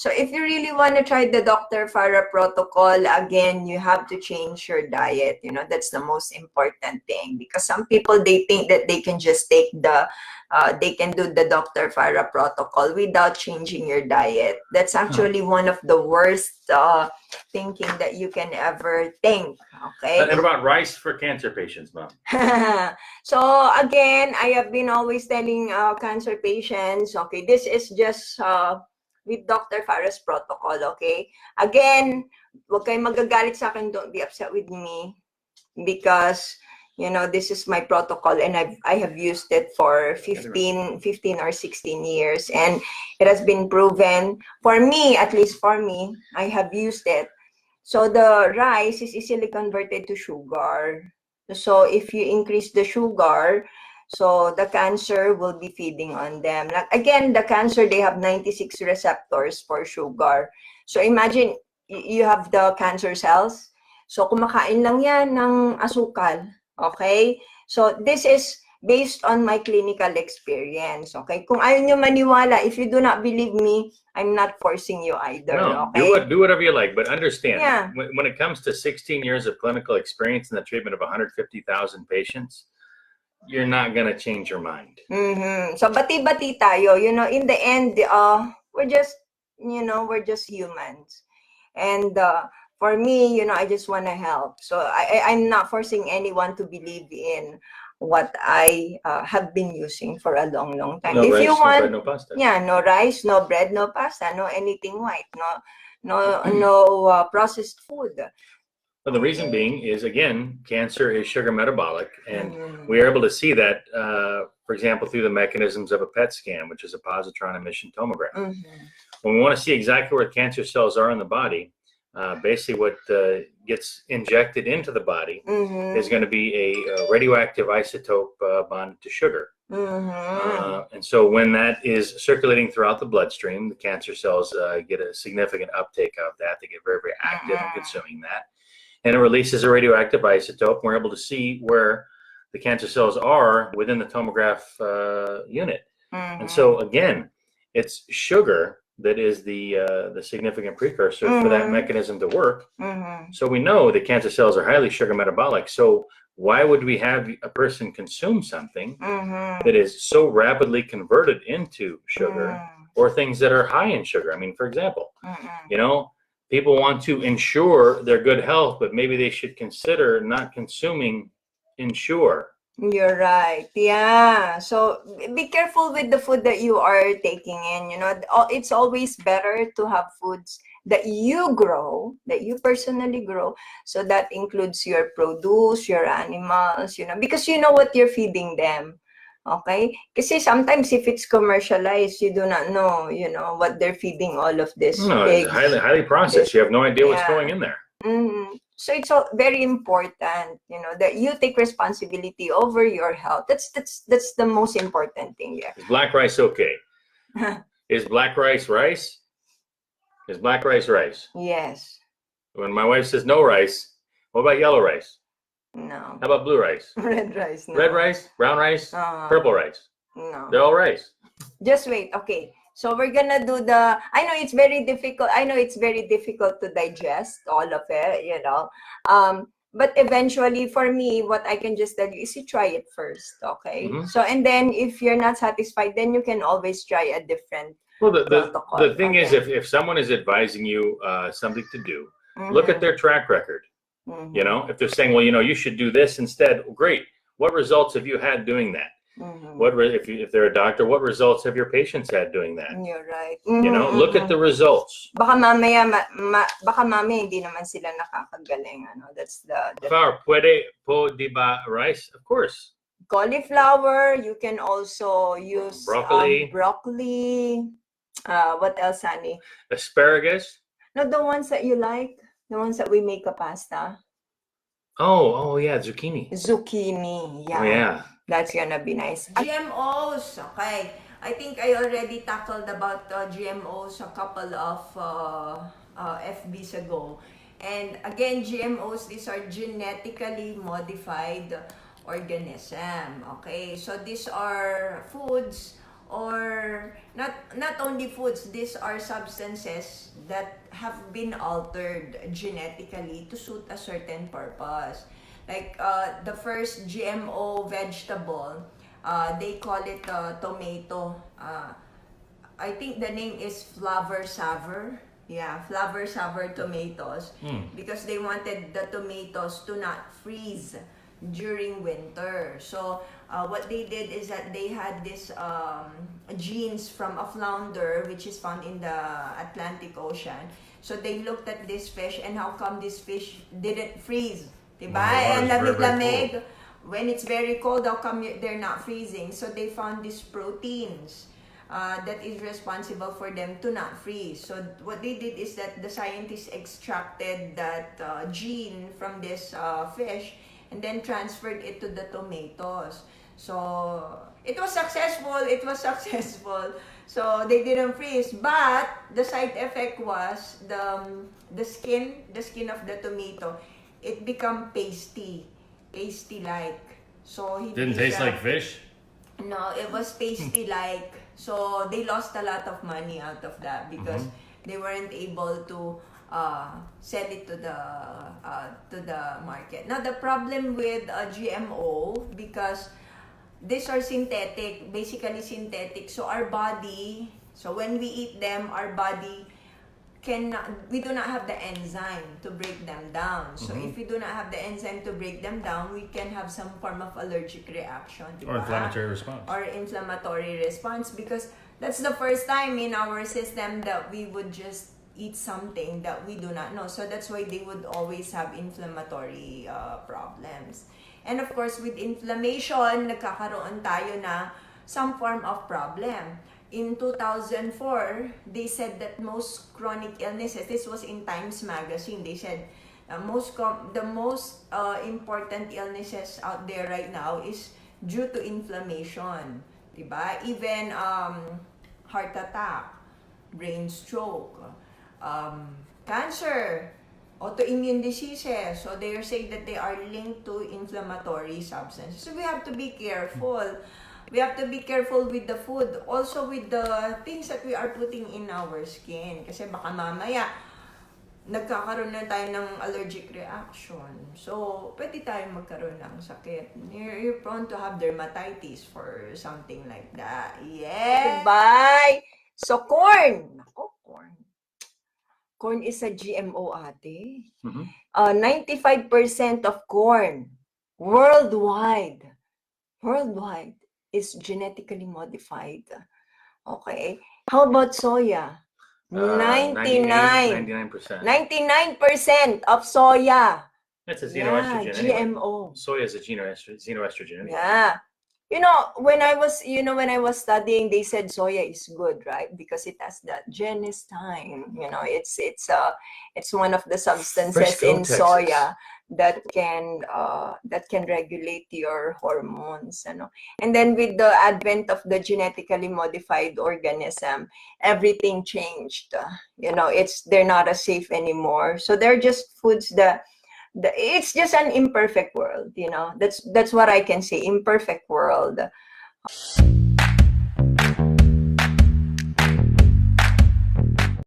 So if you really want to try the Dr. Farrah protocol, again, you have to change your diet. You know, that's the most important thing, because some people, they think that they can just take they can do the Dr. Farrah protocol without changing your diet. That's actually one of the worst thinking that you can ever think. Okay. And about rice for cancer patients, Mom? So again, I have been always telling cancer patients, okay, this is just with Dr. Farrah's protocol, okay? Again, wag kayong magagalit sa akin, don't be upset with me, because you know, this is my protocol, and I have used it for 15 or 16 years, and it has been proven for me, at least for me, I have used it. So the rice is easily converted to sugar. So if you increase the sugar, so the cancer will be feeding on them. Like, again, the cancer, they have 96 receptors for sugar. So imagine you have the cancer cells. So kumakain lang yan ng asukal. Okay? So this is based on my clinical experience. Okay? Kung ayaw nyo maniwala, if you do not believe me, I'm not forcing you either. No, okay? do whatever you like, but understand, yeah. when it comes to 16 years of clinical experience in the treatment of 150,000 patients, you're not going to change your mind. So bati-bati tayo, you know, in the end, we're just, you know, we're just humans. And for me, you know, I just want to help. So I'm not forcing anyone to believe in what I have been using for a long, long time. No if rice, you want, no bread, no pasta. Yeah, no rice, no bread, no pasta, no anything white, no processed food. Well, the reason being is, again, cancer is sugar metabolic, and we are able to see that, for example, through the mechanisms of a PET scan, which is a positron emission tomograph. When we want to see exactly where cancer cells are in the body, basically what gets injected into the body is going to be a radioactive isotope bonded to sugar. And so when that is circulating throughout the bloodstream, the cancer cells get a significant uptake of that. They get very, very active in consuming that. And it releases a radioactive isotope, and we're able to see where the cancer cells are within the tomograph unit. And so, again, it's sugar that is the significant precursor for that mechanism to work. So we know that cancer cells are highly sugar metabolic. So why would we have a person consume something that is so rapidly converted into sugar, or things that are high in sugar? I mean, for example, you know, people want to ensure their good health, but maybe they should consider not consuming Ensure. You're right. Yeah. So be careful with the food that you are taking in. You know, it's always better to have foods that you grow, that you personally grow. So that includes your produce, your animals, you know, because you know what you're feeding them. Okay? Kasi sometimes if it's commercialized, you do not know, you know, what they're feeding all of this. No, it's highly processed. You have no idea what's going in there. So it's all very important, you know, that you take responsibility over your health. That's the most important thing. Yeah. Is black rice okay? Is black rice rice? Is black rice rice? Yes. When my wife says no rice, what about yellow rice? No. How about blue rice? Red rice. No. Red rice, brown rice, purple rice. No. They're all rice. Just wait. Okay. So we're gonna do I know it's very difficult. I know it's very difficult to digest all of it, you know. But eventually, for me, what I can just tell you is you try it first, okay? So, and then if you're not satisfied, then you can always try a different protocol. The thing is, if someone is advising you something to do, look at their track record. You know, if they're saying, well, you know, you should do this instead, well, great. What results have you had doing that? If they're a doctor, what results have your patients had doing that? You're right. You know, look at the results. Baka mamaya hindi naman sila nakakagaling. Ano? That's the Farrah, puede po di ba rice? Of course. Cauliflower. You can also use broccoli. What else, honey? Asparagus. No, the ones that you like. The ones that we make a pasta. Oh yeah, zucchini. Zucchini, yeah. Oh, yeah. That's gonna be nice. GMOs, okay. I think I already tackled about GMOs a couple of FBs ago. And again, GMOs, these are genetically modified organism, okay? So these are foods or not only foods, these are substances that have been altered genetically to suit a certain purpose. Like the first GMO vegetable, they call it tomato. I think the name is Flavor Savor. Yeah, Flavor Savor tomatoes. Because they wanted the tomatoes to not freeze during winter. So what they did is that they had this genes from a flounder which is found in the Atlantic Ocean. So they looked at this fish and how come this fish didn't freeze? Diba? And lamig-lamig. When it's very cold, how come they're not freezing? So they found these proteins that is responsible for them to not freeze. So what they did is that the scientists extracted that gene from this fish and then transferred it to the tomatoes. So it was successful. So they didn't freeze, but the side effect was the skin of the tomato, it become pasty like. So didn't taste like fish. No, it was pasty like. So they lost a lot of money out of that because they weren't able to sell it to the market. Now the problem with GMO, because these are synthetic, basically synthetic. So our body, so when we eat them, our body we do not have the enzyme to break them down. So if we do not have the enzyme to break them down, we can have some form of allergic reaction. Or inflammatory response. Or inflammatory response, because that's the first time in our system that we would just eat something that we do not know. So that's why they would always have inflammatory problems. And of course, with inflammation, nagkakaroon tayo na some form of problem. In 2004, they said that most chronic illnesses, this was in Times Magazine, they said the most important illnesses out there right now is due to inflammation. Diba? Even heart attack, brain stroke, cancer, autoimmune diseases. So they are saying that they are linked to inflammatory substances. So we have to be careful. We have to be careful with the food. Also with the things that we are putting in our skin. Kasi baka mamaya, nagkakaroon na tayo ng allergic reaction. So, pwede tayong magkaroon ng sakit. You're prone to have dermatitis for something like that. Yeah. Bye! So, corn. Nako, corn. Corn is a GMO, ate. 95% of corn worldwide is genetically modified. Okay. How about soya? 99%. 99% of soya. That's a xenoestrogen. GMO. Soya is a xenoestrogen. Yeah. You know, when I was studying, they said soya is good, right? Because it has that genistein. You know, it's one of the substances in soya that can regulate your hormones, you know. And then with the advent of the genetically modified organism, everything changed. You know, they're not as safe anymore. So they're just foods that it's just an imperfect world, you know. That's what I can say. Imperfect world.